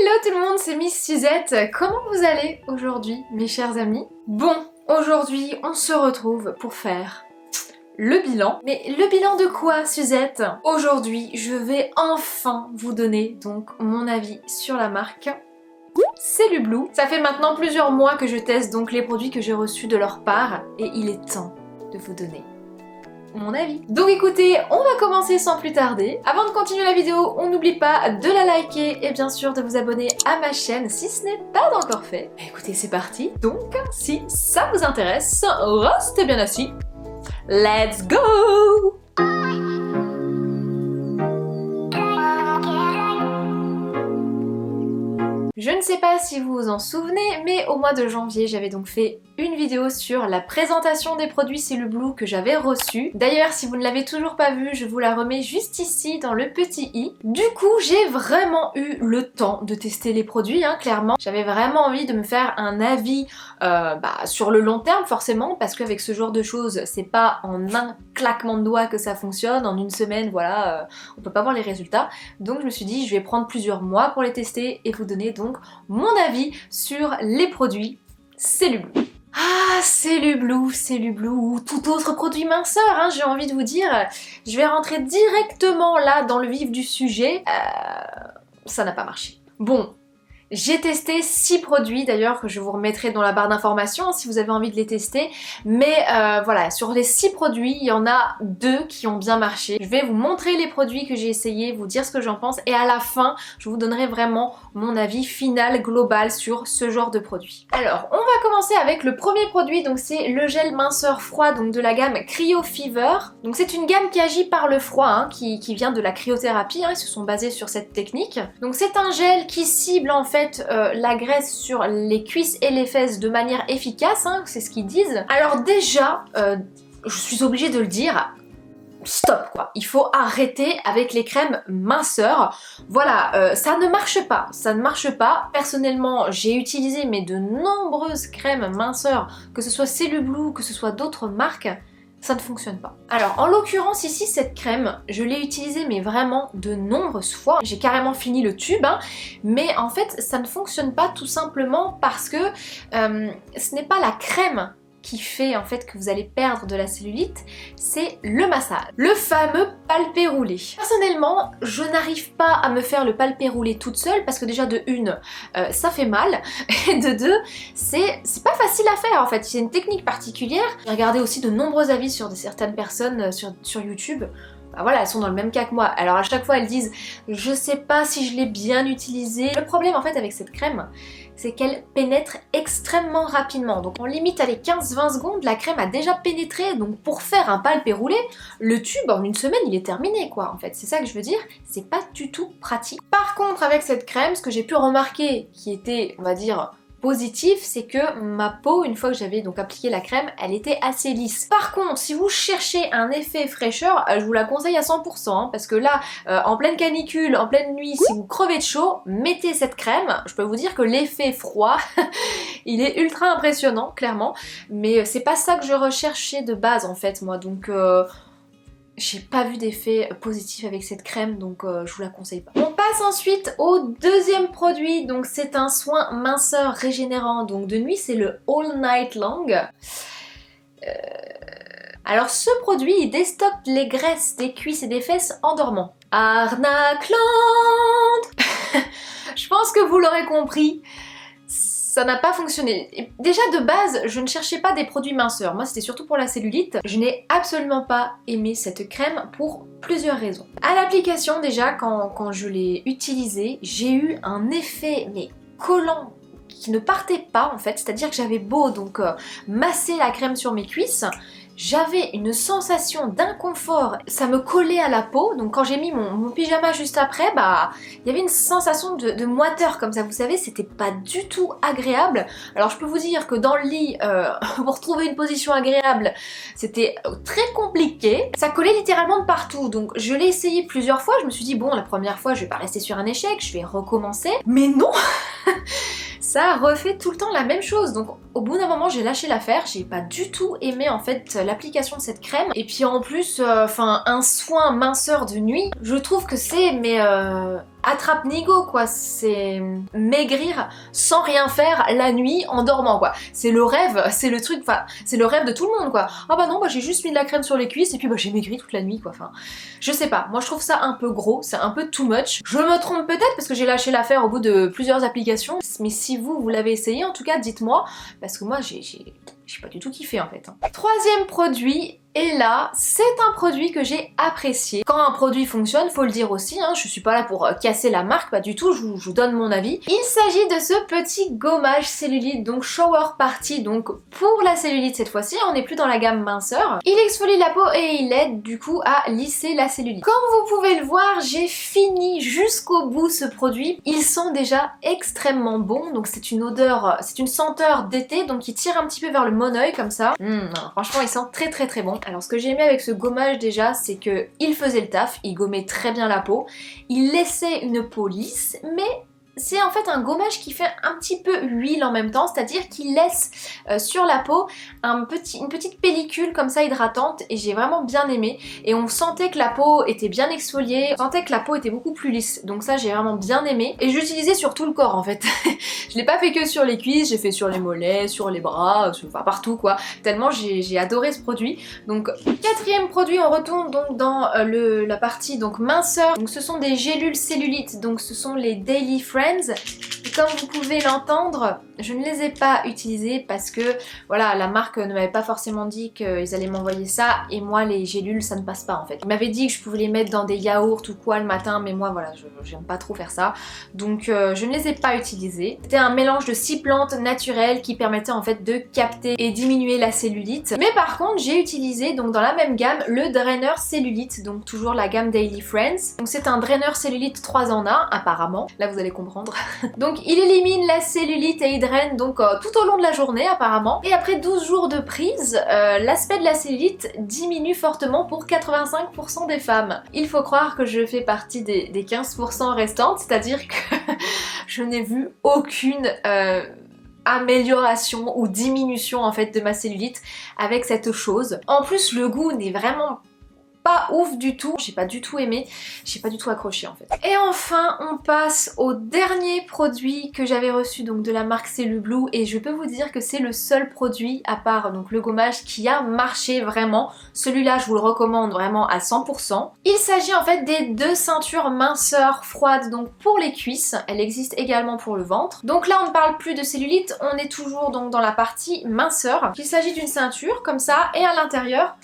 Hello tout le monde, c'est Miss Suzette. Comment vous allez aujourd'hui, mes chers amis? Bon, aujourd'hui, on se retrouve pour faire le bilan. Mais le bilan de quoi, Suzette? Aujourd'hui, je vais enfin vous donner donc mon avis sur la marque Cellublue. Ça fait maintenant plusieurs mois que je teste donc les produits que j'ai reçus de leur part et il est temps de vous donner mon avis. Donc écoutez, on va commencer sans plus tarder. Avant de continuer la vidéo, on n'oublie pas de la liker et bien sûr de vous abonner à ma chaîne si ce n'est pas encore fait. Écoutez, c'est parti. Donc, si ça vous intéresse, restez bien assis. Let's go! Je ne sais pas si vous vous en souvenez, mais au mois de janvier, j'avais donc fait une vidéo sur la présentation des produits Cellublue que j'avais reçus. D'ailleurs, si vous ne l'avez toujours pas vue, je vous la remets juste ici dans le petit i. Du coup, j'ai vraiment eu le temps de tester les produits, clairement. J'avais vraiment envie de me faire un avis sur le long terme, forcément, parce qu'avec ce genre de choses, c'est pas en un claquement de doigts que ça fonctionne, en une semaine, voilà, on peut pas voir les résultats. Donc je me suis dit, je vais prendre plusieurs mois pour les tester et vous donner donc mon avis sur les produits Cellublue. Ah, Cellublue ou tout autre produit minceur, j'ai envie de vous dire. Je vais rentrer directement là dans le vif du sujet. Ça n'a pas marché. Bon. J'ai testé 6 produits d'ailleurs que je vous remettrai dans la barre d'informations si vous avez envie de les tester. Mais voilà, sur les 6 produits, il y en a 2 qui ont bien marché. Je vais vous montrer les produits que j'ai essayés, vous dire ce que j'en pense et à la fin, je vous donnerai vraiment mon avis final global sur ce genre de produit. Alors, on va commencer avec le premier produit, donc c'est le gel minceur froid donc de la gamme Cryo Fever. Donc c'est une gamme qui agit par le froid, qui vient de la cryothérapie, ils se sont basés sur cette technique. Donc c'est un gel qui cible en fait la graisse sur les cuisses et les fesses de manière efficace, c'est ce qu'ils disent. Alors déjà, je suis obligée de le dire, stop quoi, il faut arrêter avec les crèmes minceurs. Voilà, ça ne marche pas, Personnellement, j'ai utilisé de nombreuses crèmes minceurs, que ce soit Cellublue, que ce soit d'autres marques. Ça ne fonctionne pas. Alors en l'occurrence ici cette crème, je l'ai utilisée mais vraiment de nombreuses fois. J'ai carrément fini le tube, mais en fait ça ne fonctionne pas tout simplement parce que ce n'est pas la crème qui fait en fait que vous allez perdre de la cellulite, c'est le massage. Le fameux palpé roulé. Personnellement, je n'arrive pas à me faire le palpé roulé toute seule parce que déjà de une, ça fait mal et de deux, c'est pas facile à faire en fait. C'est une technique particulière. J'ai regardé aussi de nombreux avis sur certaines personnes sur YouTube. Voilà, elles sont dans le même cas que moi. Alors à chaque fois elles disent je sais pas si je l'ai bien utilisé. Le problème en fait avec cette crème, c'est qu'elle pénètre extrêmement rapidement. Donc en limite à les 15-20 secondes, la crème a déjà pénétré. Donc pour faire un palpé roulé, le tube en une semaine il est terminé quoi en fait. C'est ça que je veux dire, c'est pas du tout pratique. Par contre avec cette crème, ce que j'ai pu remarquer qui était, on va dire, positif, c'est que ma peau, une fois que j'avais donc appliqué la crème, elle était assez lisse. Par contre, si vous cherchez un effet fraîcheur, je vous la conseille à 100%, parce que là, en pleine canicule, en pleine nuit, si vous crevez de chaud, mettez cette crème. Je peux vous dire que l'effet froid, il est ultra impressionnant, clairement, mais c'est pas ça que je recherchais de base en fait, moi, donc j'ai pas vu d'effet positif avec cette crème, donc je vous la conseille pas. On passe ensuite au deuxième produit, donc c'est un soin minceur régénérant, donc de nuit c'est le All Night Long. Alors ce produit, il déstocke les graisses des cuisses et des fesses en dormant. Arnaqueland. Je pense que vous l'aurez compris. Ça n'a pas fonctionné. Et déjà de base, je ne cherchais pas des produits minceurs. Moi, c'était surtout pour la cellulite. Je n'ai absolument pas aimé cette crème pour plusieurs raisons. À l'application, déjà, quand je l'ai utilisée, j'ai eu un effet collant qui ne partait pas en fait. C'est-à-dire que j'avais beau donc masser la crème sur mes cuisses, j'avais une sensation d'inconfort, ça me collait à la peau, donc quand j'ai mis mon pyjama juste après, il y avait une sensation de moiteur comme ça, vous savez, c'était pas du tout agréable. Alors je peux vous dire que dans le lit, pour trouver une position agréable, c'était très compliqué, ça collait littéralement de partout, donc je l'ai essayé plusieurs fois, je me suis dit bon, la première fois je vais pas rester sur un échec, je vais recommencer, mais non. Ça refait tout le temps la même chose, donc au bout d'un moment j'ai lâché l'affaire, j'ai pas du tout aimé en fait l'application de cette crème, et puis en plus un soin minceur de nuit, je trouve que c'est attrape-nigo quoi, c'est maigrir sans rien faire la nuit en dormant quoi. C'est le rêve, c'est le truc, enfin c'est le rêve de tout le monde quoi. Ah bah non, bah j'ai juste mis de la crème sur les cuisses et puis bah j'ai maigri toute la nuit quoi, enfin je sais pas, moi je trouve ça un peu gros, c'est un peu too much. Je me trompe peut-être parce que j'ai lâché l'affaire au bout de plusieurs applications, mais si vous l'avez essayé en tout cas dites-moi, parce que moi j'ai pas du tout kiffé en fait. Troisième produit, et là, c'est un produit que j'ai apprécié. Quand un produit fonctionne, faut le dire aussi, hein, je suis pas là pour casser la marque, pas du tout, je vous donne mon avis. Il s'agit de ce petit gommage cellulite, donc Shower Party, donc pour la cellulite cette fois-ci, on n'est plus dans la gamme minceur. Il exfolie la peau et il aide du coup à lisser la cellulite. Comme vous pouvez le voir, j'ai fini jusqu'au bout ce produit. Il sent déjà extrêmement bon, donc c'est une odeur, c'est une senteur d'été, donc qui tire un petit peu vers le mon-œil comme ça. Franchement, il sent très bon. Alors ce que j'ai aimé avec ce gommage déjà, c'est que il faisait le taf, il gommait très bien la peau, il laissait une peau lisse, mais c'est en fait un gommage qui fait un petit peu huile en même temps, c'est-à-dire qu'il laisse sur la peau une petite pellicule comme ça hydratante, et j'ai vraiment bien aimé. Et on sentait que la peau était bien exfoliée, on sentait que la peau était beaucoup plus lisse, donc ça j'ai vraiment bien aimé. Et j'utilisais sur tout le corps en fait. Je l'ai pas fait que sur les cuisses, j'ai fait sur les mollets, sur les bras, enfin partout quoi, tellement j'ai adoré ce produit. Donc quatrième produit, on retourne donc dans la partie donc minceur. Donc ce sont des gélules cellulites, donc ce sont les Daily Friends. Et comme vous pouvez l'entendre, je ne les ai pas utilisés parce que voilà, la marque ne m'avait pas forcément dit qu'ils allaient m'envoyer ça, et moi les gélules ça ne passe pas en fait. Ils m'avaient dit que je pouvais les mettre dans des yaourts ou quoi le matin, mais moi voilà, j'aime pas trop faire ça, donc je ne les ai pas utilisés. C'était un mélange de 6 plantes naturelles qui permettait en fait de capter et diminuer la cellulite. Mais par contre j'ai utilisé donc dans la même gamme le drainer cellulite, donc toujours la gamme Daily Friends. Donc c'est un drainer cellulite 3 en 1 apparemment, là vous allez comprendre. Donc il élimine la cellulite et il draine donc tout au long de la journée apparemment. Et après 12 jours de prise, l'aspect de la cellulite diminue fortement pour 85% des femmes. Il faut croire que je fais partie des 15% restantes, c'est-à-dire que je n'ai vu aucune amélioration ou diminution en fait de ma cellulite avec cette chose. En plus le goût n'est vraiment pas ouf du tout, j'ai pas du tout aimé, j'ai pas du tout accroché en fait. Et enfin on passe au dernier produit que j'avais reçu donc de la marque C'est le Blue, et je peux vous dire que c'est le seul produit à part donc le gommage qui a marché vraiment. Celui-là je vous le recommande vraiment à 100%. Il s'agit en fait des 2 ceintures minceur froides donc pour les cuisses, elle existe également pour le ventre. Donc là on ne parle plus de cellulite, on est toujours donc dans la partie minceur. Il s'agit d'une ceinture comme ça, et à l'intérieur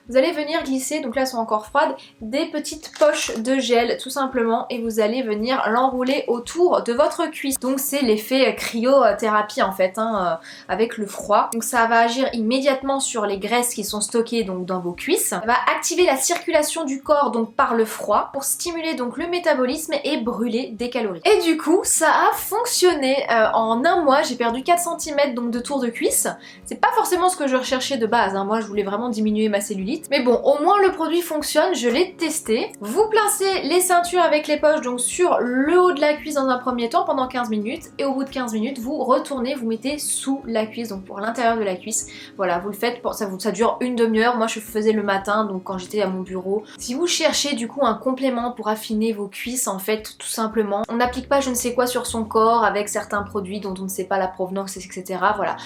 vous allez venir glisser, donc là elles sont encore froides, des petites poches de gel tout simplement, et vous allez venir l'enrouler autour de votre cuisse. Donc c'est l'effet cryothérapie en fait, hein, avec le froid. Donc ça va agir immédiatement sur les graisses qui sont stockées donc dans vos cuisses. Ça va activer la circulation du corps donc par le froid pour stimuler donc le métabolisme et brûler des calories. Et du coup ça a fonctionné. En un mois j'ai perdu 4 cm donc de tour de cuisse. C'est pas forcément ce que je recherchais de base, hein. Moi je voulais vraiment diminuer ma cellulite. Mais bon, au moins le produit fonctionne, je l'ai testé. Vous placez les ceintures avec les poches donc sur le haut de la cuisse dans un premier temps pendant 15 minutes, et au bout de 15 minutes vous retournez, vous mettez sous la cuisse, donc pour l'intérieur de la cuisse. Voilà, vous le faites, ça dure une demi-heure, moi je faisais le matin donc quand j'étais à mon bureau. Si vous cherchez du coup un complément pour affiner vos cuisses en fait, tout simplement, on n'applique pas je ne sais quoi sur son corps avec certains produits dont on ne sait pas la provenance, etc. Voilà,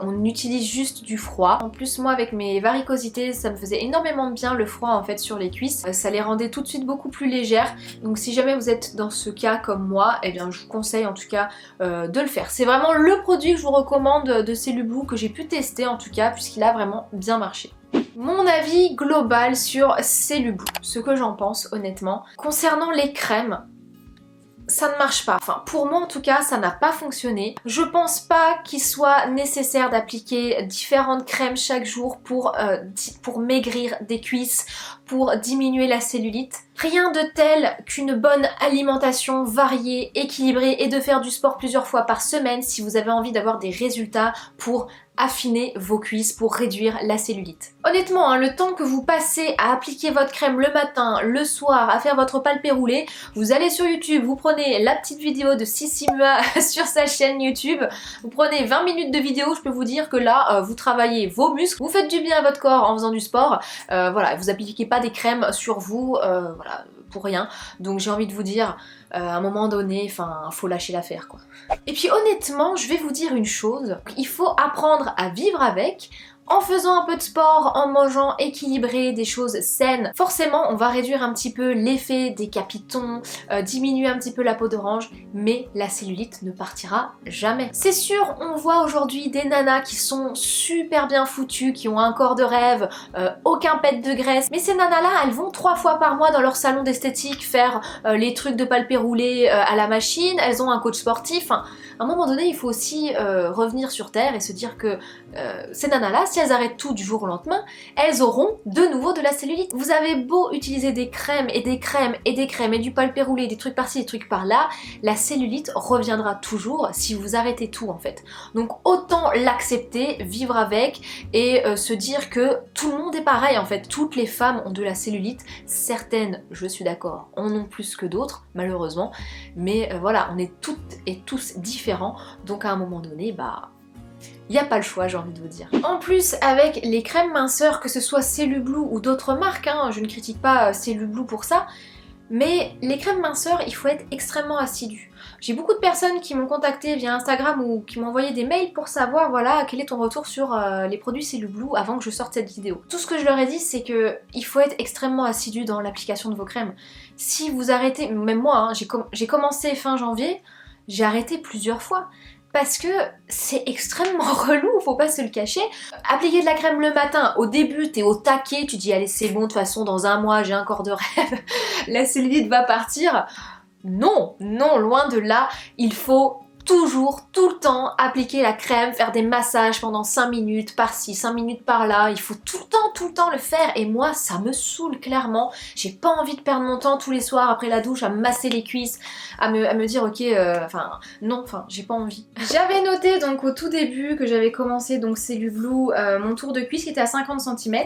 on utilise juste du froid. En plus moi avec mes varicosités ça me faisait énormément de bien le froid en fait sur les cuisses, ça les rendait tout de suite beaucoup plus légères. Donc si jamais vous êtes dans ce cas comme moi, eh bien je vous conseille en tout cas de le faire. C'est vraiment le produit que je vous recommande de C'est le Blue, que j'ai pu tester en tout cas, puisqu'il a vraiment bien marché. Mon avis global sur C'est le Blue, ce que j'en pense honnêtement. Concernant les crèmes, ça ne marche pas. Enfin, pour moi en tout cas, ça n'a pas fonctionné. Je pense pas qu'il soit nécessaire d'appliquer différentes crèmes chaque jour pour maigrir des cuisses, pour diminuer la cellulite. Rien de tel qu'une bonne alimentation variée, équilibrée, et de faire du sport plusieurs fois par semaine si vous avez envie d'avoir des résultats pour affiner vos cuisses, pour réduire la cellulite. Honnêtement, hein, le temps que vous passez à appliquer votre crème le matin, le soir, à faire votre palpé roulé, vous allez sur YouTube, vous prenez la petite vidéo de Sissi Mua sur sa chaîne YouTube, vous prenez 20 minutes de vidéo, je peux vous dire que là, vous travaillez vos muscles, vous faites du bien à votre corps en faisant du sport, voilà, vous appliquez pas des crèmes sur vous, voilà, pour rien. Donc j'ai envie de vous dire, à un moment donné, enfin, faut lâcher l'affaire quoi. Et puis honnêtement, je vais vous dire une chose, il faut apprendre à vivre avec, en faisant un peu de sport, en mangeant équilibré, des choses saines. Forcément, on va réduire un petit peu l'effet des capitons, diminuer un petit peu la peau d'orange, mais la cellulite ne partira jamais. C'est sûr, on voit aujourd'hui des nanas qui sont super bien foutues, qui ont un corps de rêve, aucun pet de graisse, mais ces nanas-là, elles vont 3 fois par mois dans leur salon d'esthétique faire les trucs de palpé roulé à la machine, elles ont un coach sportif. Enfin, à un moment donné, il faut aussi revenir sur terre et se dire que ces nanas-là, si elles arrêtent tout du jour au lendemain, elles auront de nouveau de la cellulite. Vous avez beau utiliser des crèmes et des crèmes et des crèmes et du palpé roulé, des trucs par-ci, des trucs par-là, la cellulite reviendra toujours si vous arrêtez tout en fait. Donc autant l'accepter, vivre avec et se dire que tout le monde est pareil en fait. Toutes les femmes ont de la cellulite, certaines, je suis d'accord, en ont plus que d'autres, malheureusement, mais voilà, on est toutes et tous différents, donc à un moment donné, bah... il n'y a pas le choix, j'ai envie de vous dire. En plus, avec les crèmes minceurs, que ce soit Cellublue ou d'autres marques, hein, je ne critique pas Cellublue pour ça, mais les crèmes minceurs, il faut être extrêmement assidu. J'ai beaucoup de personnes qui m'ont contacté via Instagram ou qui m'ont envoyé des mails pour savoir, voilà, quel est ton retour sur les produits Cellublue avant que je sorte cette vidéo. Tout ce que je leur ai dit, c'est que il faut être extrêmement assidu dans l'application de vos crèmes. Si vous arrêtez, même moi, hein, j'ai commencé fin janvier, j'ai arrêté plusieurs fois. Parce que c'est extrêmement relou, faut pas se le cacher. Appliquer de la crème le matin, au début t'es au taquet, tu dis allez c'est bon, de toute façon dans un mois j'ai un corps de rêve, la cellulite va partir. Non, non, loin de là, il faut toujours, tout le temps, appliquer la crème, faire des massages pendant 5 minutes par-ci, 5 minutes par-là, il faut tout le temps le faire et moi ça me saoule clairement, j'ai pas envie de perdre mon temps tous les soirs après la douche à me masser les cuisses, à me dire ok, non, j'ai pas envie. J'avais noté donc au tout début que j'avais commencé donc Cellublue, mon tour de cuisse qui était à 50 cm,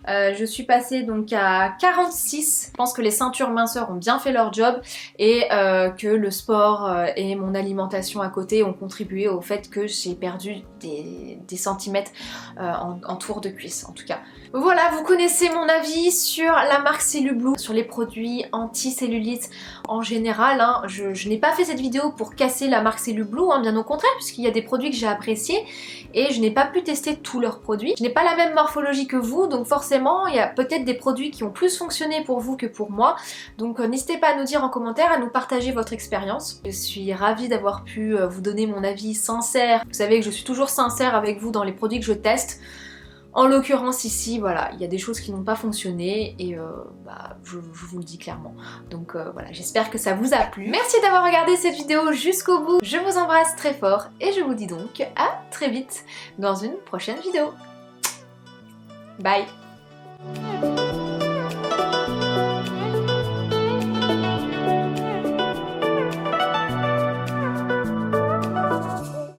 je suis passée donc à 46, je pense que les ceintures minceurs ont bien fait leur job et que le sport et mon alimentation à côté ont contribué au fait que j'ai perdu des centimètres en tour de cuisse en tout cas. Voilà, vous connaissez mon avis sur la marque Cellublue, sur les produits anti-cellulite en général. Hein. Je n'ai pas fait cette vidéo pour casser la marque Cellublue, hein, bien au contraire, puisqu'il y a des produits que j'ai appréciés et je n'ai pas pu tester tous leurs produits. Je n'ai pas la même morphologie que vous, donc forcément il y a peut-être des produits qui ont plus fonctionné pour vous que pour moi. Donc n'hésitez pas à nous dire en commentaire, à nous partager votre expérience. Je suis ravie d'avoir pu vous donner mon avis sincère. Vous savez que je suis toujours sincère avec vous dans les produits que je teste. En l'occurrence ici, voilà, il y a des choses qui n'ont pas fonctionné et je vous le dis clairement. Donc voilà, j'espère que ça vous a plu. Merci d'avoir regardé cette vidéo jusqu'au bout. Je vous embrasse très fort et je vous dis donc à très vite dans une prochaine vidéo. Bye!